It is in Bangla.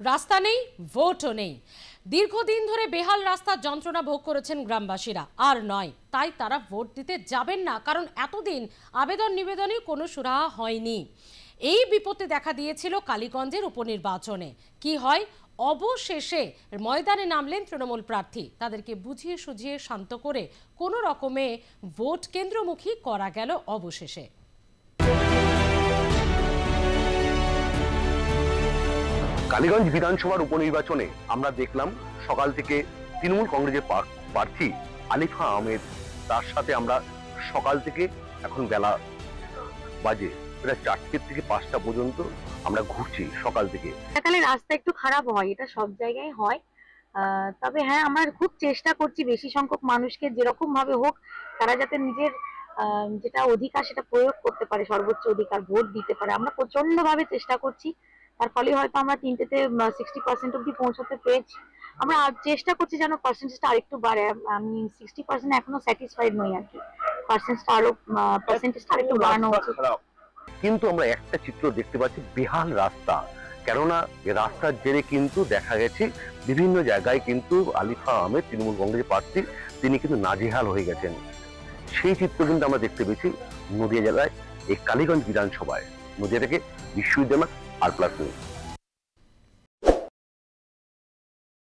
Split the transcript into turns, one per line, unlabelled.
রাস্তা নেই, ভোটও নেই। দীর্ঘদিন ধরে বেহাল রাস্তার যন্ত্রণা ভোগ করেছেন গ্রামবাসীরা, আর নয় তাই তারা ভোট দিতে যাবেন না, কারণ এতদিন আবেদন নিবেদনে কোনো সুরাহা হয়নি। এই বিপত্তি দেখা দিয়েছিল কালীগঞ্জের উপনির্বাচনে। কি হয়, অবশেষে ময়দানে নামলেন তৃণমূল প্রার্থী। তাদেরকে বুঝিয়ে সুঝিয়ে শান্ত করে কোনো রকমে ভোট কেন্দ্রমুখী করা গেল অবশেষে।
কালীগঞ্জ বিধানসভার উপনির্বাচনে আমরা দেখলাম সকাল থেকে তৃণমূল কংগ্রেসের প্রার্থী আলিফা আহমেদ, তার সাথে আমরা সকাল থেকে এখন বেলা বাজে প্রায় 4টে থেকে 5টা পর্যন্ত আমরা ঘুরছি সকাল থেকে।
সকালে রাস্তা একটু খারাপ হয়, এটা সব জায়গায় হয়। তবে হ্যাঁ, আমরা খুব চেষ্টা করছি বেশি সংখ্যক মানুষকে যেরকম ভাবে হোক তারা যাতে নিজের যেটা অধিকার সেটা প্রয়োগ করতে পারে, সর্বোচ্চ অধিকার ভোট দিতে পারে। আমরা প্রচন্ড ভাবে চেষ্টা করছি, তার ফলে হয়তো আমরা 3টেতে 60% অব্দি পৌঁছাতে পেরেছি। আমরা চেষ্টা করছি যেন পার্সেন্টেজটা আরেকটু বাড়ে। আমি 60% এখনো স্যাটিসফাইড নই আর কি, পার্সেন্টেজটা আরেকটু বাড়ানো উচিত।
কিন্তু আমরা একটা চিত্র দেখতে পাচ্ছি, বেহাল রাস্তা। কেননা রাস্তার জেরে কিন্তু দেখা গেছে বিভিন্ন জায়গায় কিন্তু আলিফা আহমেদ তৃণমূল কংগ্রেসের প্রার্থী, তিনি কিন্তু নাজেহাল হয়ে গেছেন। সেই চিত্র কিন্তু আমরা দেখতে পেয়েছি নদিয়া জেলায় এই কালীগঞ্জ বিধানসভায়। নদিয়া থেকে বিশ্বজিৎ আর প্লাস নিউজ।